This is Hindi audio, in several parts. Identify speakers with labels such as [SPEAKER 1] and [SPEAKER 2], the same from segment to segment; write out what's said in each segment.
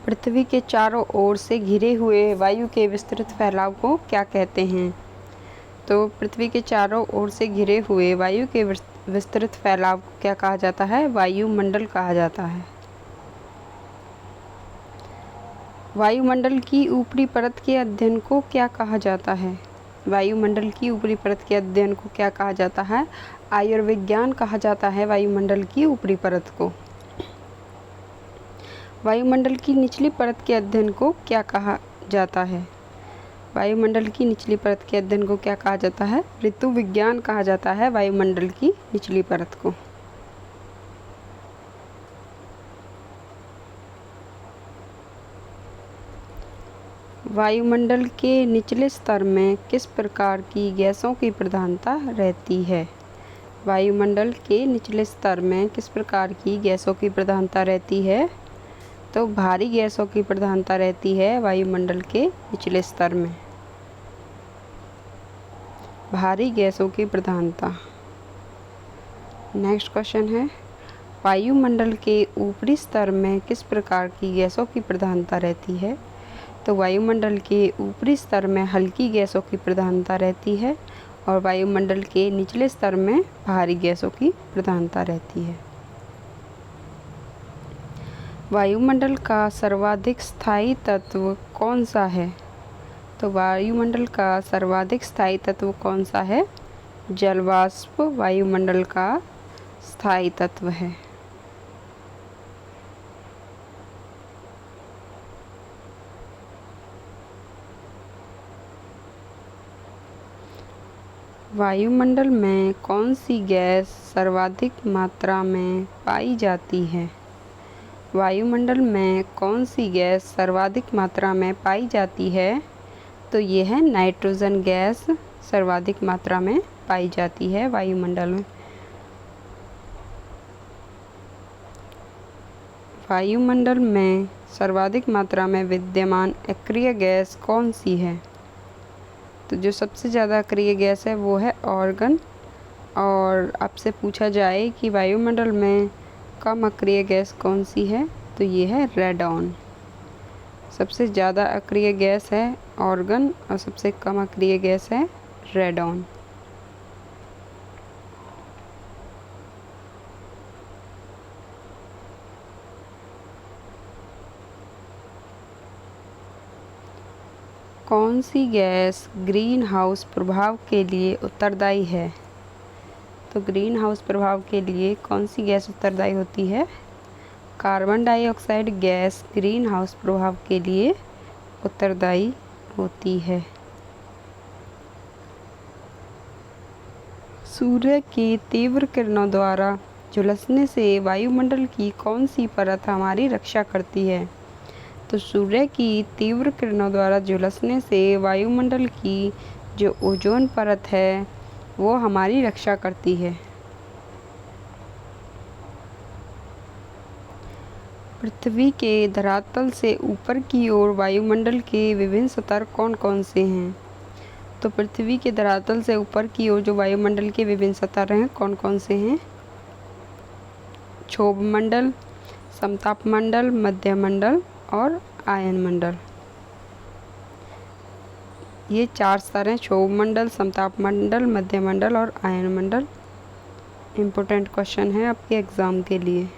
[SPEAKER 1] पृथ्वी के चारों ओर से घिरे हुए वायु के विस्तृत फैलाव को क्या कहते हैं? तो पृथ्वी के चारों ओर से घिरे हुए वायु के विस्तृत फैलाव को क्या कहा जाता है? वायुमंडल कहा जाता है। वायुमंडल की ऊपरी परत के अध्ययन को क्या कहा जाता है? वायुमंडल की ऊपरी परत के अध्ययन को क्या कहा जाता है? आयुर्विज्ञान कहा जाता है वायुमंडल की ऊपरी परत को। वायुमंडल की निचली परत के अध्ययन को क्या कहा जाता है? वायुमंडल की निचली परत के अध्ययन को क्या कहा जाता है? ऋतु विज्ञान कहा जाता है वायुमंडल की निचली परत को। वायुमंडल के निचले स्तर में किस प्रकार की गैसों की प्रधानता रहती है? वायुमंडल के निचले स्तर में किस प्रकार की गैसों की प्रधानता रहती है? तो भारी गैसों की प्रधानता रहती है वायुमंडल के निचले स्तर में। भारी गैसों की प्रधानता। नेक्स्ट क्वेश्चन है, वायुमंडल के ऊपरी स्तर में किस प्रकार की गैसों की प्रधानता रहती है? तो वायुमंडल के ऊपरी स्तर में हल्की गैसों की प्रधानता रहती है और वायुमंडल के निचले स्तर में भारी गैसों की प्रधानता रहती है। वायुमंडल का सर्वाधिक स्थायी तत्व कौन सा है? तो वायुमंडल का सर्वाधिक स्थायी तत्व कौन सा है? जलवाष्प वायुमंडल का स्थायी तत्व है। वायुमंडल में कौन सी गैस सर्वाधिक मात्रा में पाई जाती है? वायुमंडल में कौन सी गैस सर्वाधिक मात्रा में पाई जाती है? तो ये है नाइट्रोजन गैस सर्वाधिक मात्रा में पाई जाती है वायुमंडल में। वायुमंडल में सर्वाधिक मात्रा में विद्यमान अक्रिय गैस कौन सी है? तो जो सबसे ज़्यादा अक्रिय गैस है वो है ऑर्गन। और आपसे पूछा जाए कि वायुमंडल में कम अक्रिय गैस कौन सी है, तो ये है रेडॉन। सबसे ज़्यादा अक्रिय गैस है ऑर्गन और सबसे कम अक्रिय गैस है रेडॉन। कौन सी गैस ग्रीन हाउस प्रभाव के लिए उत्तरदायी है? तो ग्रीन हाउस प्रभाव के लिए कौन सी गैस उत्तरदायी होती है? Carbon dioxide gas green house प्रभाव के लिए उत्तरदायी होती है। सूर्य की तीव्र किरणों द्वारा झुलसने से वायुमंडल की कौन सी परत हमारी रक्षा करती है? तो सूर्य की तीव्र किरणों द्वारा झुलसने से वायुमंडल की जो ओजोन परत है वो हमारी रक्षा करती है। पृथ्वी के धरातल से ऊपर की ओर वायुमंडल के विभिन्न स्तर कौन कौन से हैं? तो पृथ्वी के धरातल से ऊपर की ओर जो वायुमंडल के विभिन्न स्तर हैं कौन कौन से हैं? क्षोभ मंडल, समताप मंडल, मध्य मंडल और आयन मंडल। ये 4 स्तर हैं, क्षोभ मंडल, समताप मंडल, मध्य मंडल और आयन मंडल। इम्पोर्टेंट क्वेश्चन है आपके एग्ज़ाम के लिए।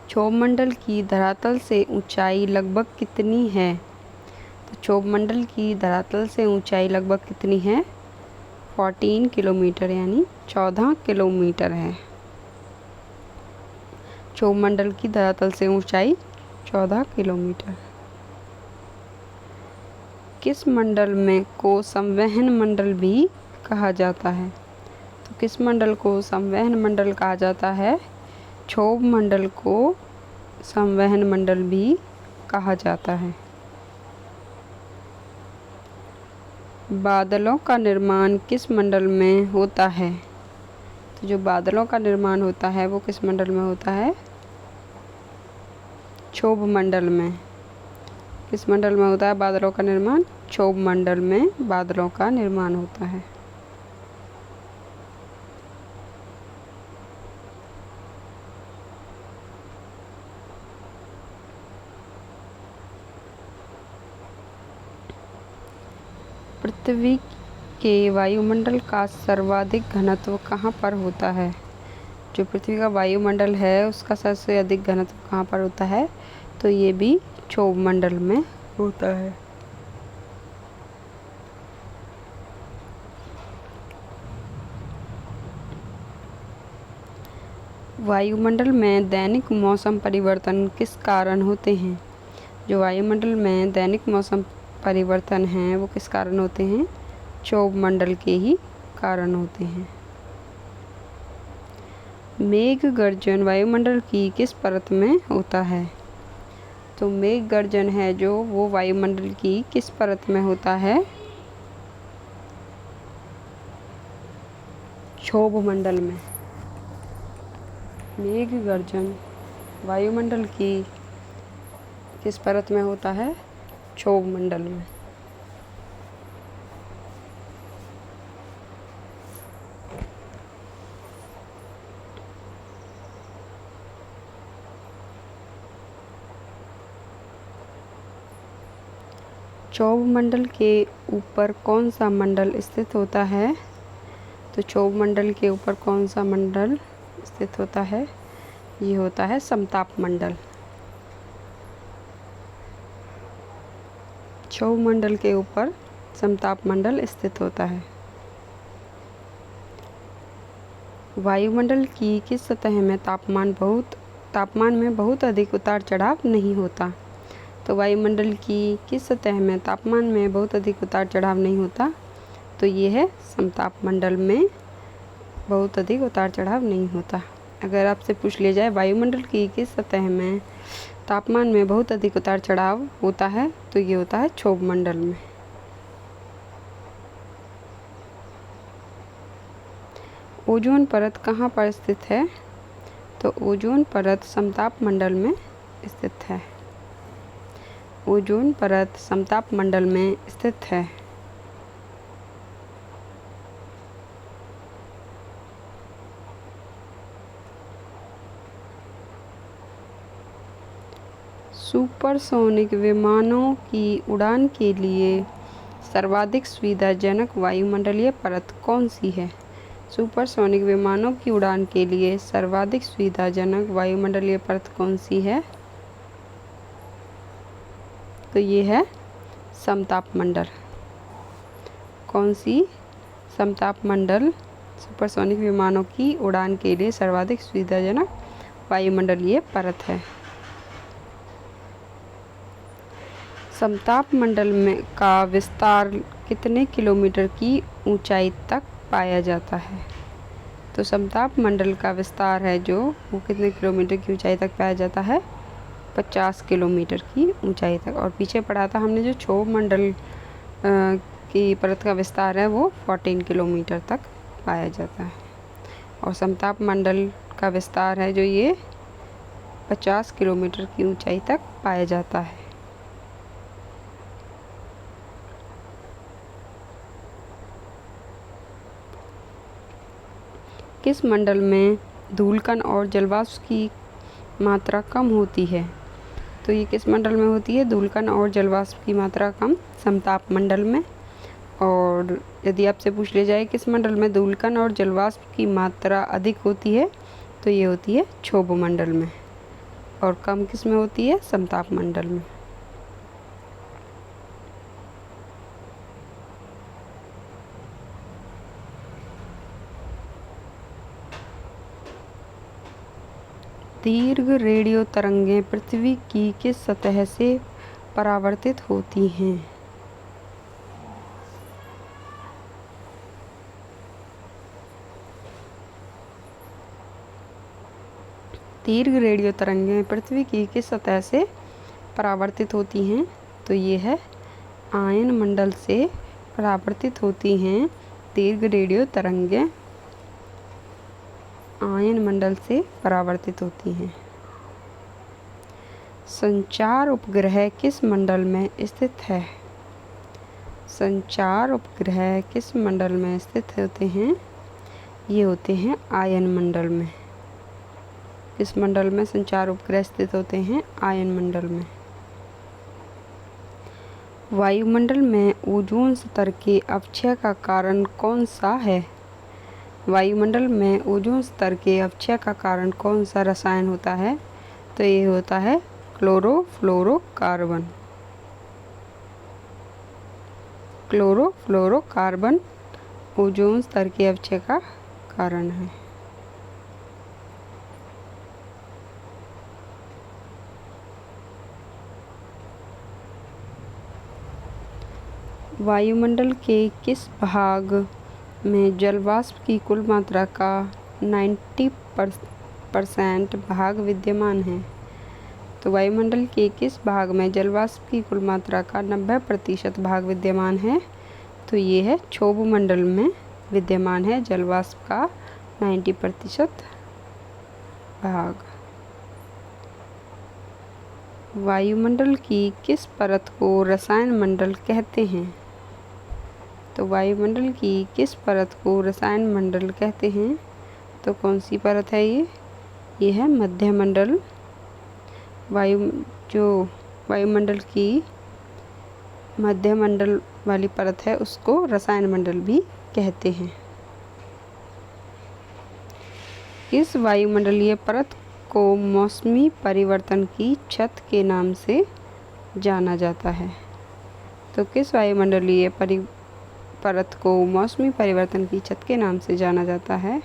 [SPEAKER 1] क्षोभ मंडल की धरातल से ऊंचाई लगभग कितनी है? तो क्षोभ मंडल की धरातल से ऊंचाई लगभग कितनी है? 14 किलोमीटर यानी 14 किलोमीटर है। क्षोभ मंडल की धरातल से ऊंचाई 14 किलोमीटर। किस मंडल में को संवहन मंडल भी कहा जाता है? तो किस मंडल को संवहन मंडल कहा जाता है? क्षोभ मंडल को संवहन मंडल भी कहा जाता है। बादलों का निर्माण किस मंडल में होता है? तो जो बादलों का निर्माण होता है वो किस मंडल में होता है? क्षोभ मंडल में। किस मंडल में होता है बादलों का निर्माण? क्षोभ मंडल में बादलों का निर्माण होता है। पृथ्वी के वायुमंडल का सर्वाधिक घनत्व कहाँ पर होता है? जो पृथ्वी का वायुमंडल है उसका सबसे अधिक घनत्व कहाँ पर होता है? तो ये भी क्षोभ मंडल में होता है। वायुमंडल में दैनिक मौसम परिवर्तन किस कारण होते हैं? जो वायुमंडल में दैनिक मौसम परिवर्तन हैं वो किस कारण होते हैं? क्षोभ मंडल के ही कारण होते हैं। मेघ गर्जन वायुमंडल की किस परत में होता है? तो मेघ गर्जन है जो वो वायुमंडल की किस परत में होता है? क्षोभ मंडल में। मेघ गर्जन वायुमंडल की किस परत में होता है? क्षोभ मंडल में। क्षोभ मंडल के ऊपर कौन सा मंडल स्थित होता है? तो क्षोभ मंडल के ऊपर कौन सा मंडल स्थित होता है? ये होता है समताप मंडल। क्षोभ मंडल के ऊपर समताप मंडल स्थित होता है। वायुमंडल की किस सतह में तापमान में बहुत अधिक उतार चढ़ाव नहीं होता? तो वायुमंडल की किस सतह में तापमान में बहुत अधिक उतार चढ़ाव नहीं होता? तो ये है समताप मंडल में बहुत अधिक उतार चढ़ाव नहीं होता। अगर आपसे पूछ लिया जाए वायुमंडल की किस सतह में तापमान में बहुत अधिक उतार चढ़ाव होता है तो ये होता है क्षोभ मंडल में। ओजोन परत कहाँ पर स्थित है? तो ओजोन परत समताप मंडल में स्थित है। ओजोन परत समताप मंडल में स्थित है। सुपरसोनिक विमानों की उड़ान के लिए सर्वाधिक सुविधाजनक वायुमंडलीय परत कौन सी है? सुपरसोनिक विमानों की उड़ान के लिए सर्वाधिक सुविधाजनक वायुमंडलीय परत कौन सी है? तो ये है समताप मंडल। कौन सी? समताप मंडल सुपरसोनिक विमानों की उड़ान के लिए सर्वाधिक सुविधाजनक वायुमंडलीय परत है। समताप मंडल में का विस्तार कितने किलोमीटर की ऊंचाई तक पाया जाता है? तो समताप मंडल का विस्तार है जो वो कितने किलोमीटर की ऊंचाई तक पाया जाता है? 50 किलोमीटर की ऊंचाई तक। और पीछे पढ़ा था हमने जो क्षोभ मंडल की परत का विस्तार है वो 14 किलोमीटर तक पाया जाता है। और समताप मंडल का विस्तार है जो ये 50 किलोमीटर की ऊंचाई तक पाया जाता है। किस मंडल में धूलकण और जलवाष्प की मात्रा कम होती है? तो ये किस मंडल में होती है? धूलकण और जलवाष्प की मात्रा कम समताप मंडल में। और यदि आपसे पूछ लिया जाए किस मंडल में धूलकण और जलवाष्प की मात्रा अधिक होती है तो ये होती है क्षोभ मंडल में। और कम किस में होती है? समताप मंडल में। दीर्घ रेडियो तरंगें पृथ्वी की किस सतह से परावर्तित होती हैं? दीर्घ रेडियो तरंगें पृथ्वी की किस सतह से परावर्तित होती हैं? तो ये है आयन मंडल से परावर्तित होती हैं दीर्घ रेडियो तरंगें। आयन मंडल से परावर्तित होती हैं। संचार उपग्रह किस मंडल में स्थित है? संचार उपग्रह किस मंडल में स्थित होते हैं? ये होते हैं आयन मंडल में। किस मंडल में संचार उपग्रह स्थित होते हैं? आयन मंडल में। वायुमंडल में ओजोन स्तर के अपक्षय का कारण कौन सा है? वायुमंडल में ओजोन स्तर के अपक्षय का कारण कौन सा रसायन होता है? तो ये होता है क्लोरोफ्लोरोकार्बन। क्लोरोफ्लोरोकार्बन ओजोन स्तर के अपक्षय का कारण है। वायुमंडल के किस भाग में जलवाष्प की कुल मात्रा का 90% भाग विद्यमान है? तो वायुमंडल के किस भाग में जलवाष्प की कुल मात्रा का 90% भाग विद्यमान है? तो ये है क्षोभ मंडल में विद्यमान है जलवाष्प का 90% भाग। वायुमंडल की किस परत को रसायन मंडल कहते हैं? तो वायुमंडल की किस परत को रसायन मंडल कहते हैं? तो कौन सी परत है ये? ये है मध्य मंडल। वायुमंडल की मध्य मंडल वाली परत है उसको रसायन मंडल भी कहते हैं। इस वायुमंडलीय परत को मौसमी परिवर्तन की छत के नाम से जाना जाता है। तो किस वायुमंडलीय परत को मौसमी परिवर्तन की छत के नाम से जाना जाता है?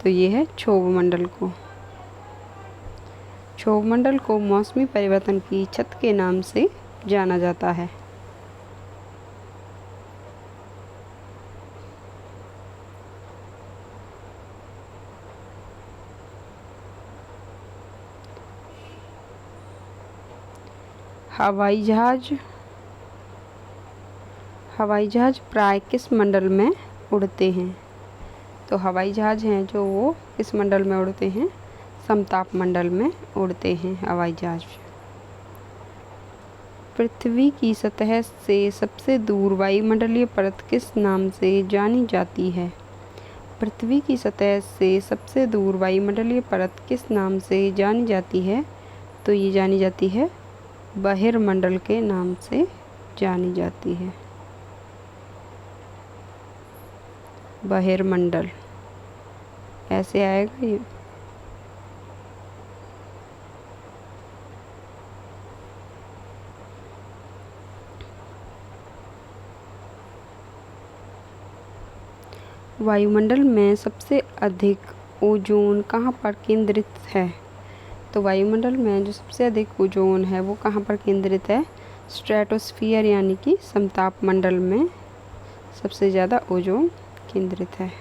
[SPEAKER 1] तो ये है क्षोभ मंडल को। क्षोभ मंडल को मौसमी परिवर्तन की छत के नाम से जाना जाता है। हवाई जहाज प्राय किस मंडल में उड़ते हैं? तो हवाई जहाज हैं जो वो किस मंडल में उड़ते हैं? समताप मंडल में उड़ते हैं हवाई जहाज। पृथ्वी की सतह से सबसे दूर वायुमंडलीय परत किस नाम से जानी जाती है? पृथ्वी की सतह से सबसे दूर वायुमंडलीय परत किस नाम से जानी जाती है? तो ये जानी जाती है बहिर्मंडल के नाम से जानी जाती है। बहिर्मंडल ऐसे आएगा ये। वायुमंडल में सबसे अधिक ओजोन कहाँ पर केंद्रित है? तो वायुमंडल में जो सबसे अधिक ओजोन है वो कहाँ पर केंद्रित है? स्ट्रेटोस्फियर यानी कि समताप मंडल में सबसे ज़्यादा ओजोन केंद्रित है।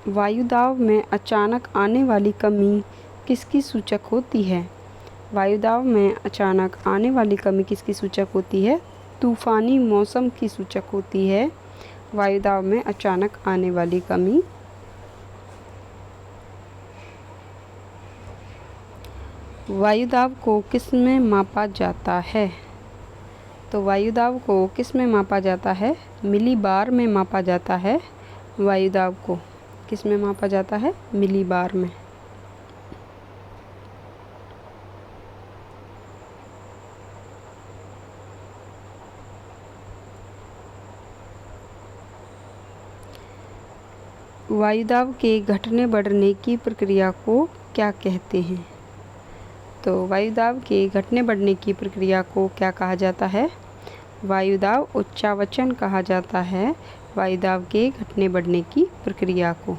[SPEAKER 1] वायुदाब में अचानक आने वाली कमी किसकी सूचक होती है? वायुदाब में अचानक आने वाली कमी किसकी सूचक होती है? तूफानी मौसम की सूचक होती है वायुदाब में अचानक आने वाली कमी। वायुदाब को किस में मापा जाता है? तो वायुदाब को किस में मापा जाता है? मिलीबार में मापा जाता है। वायुदाब को किस में मापा जाता है? मिलीबार में। वायुदाब के घटने बढ़ने की प्रक्रिया को क्या कहते हैं? तो वायुदाब के घटने बढ़ने की प्रक्रिया को क्या कहा जाता है? वायुदाब उच्चावचन कहा जाता है वायुदाब के घटने बढ़ने की प्रक्रिया को।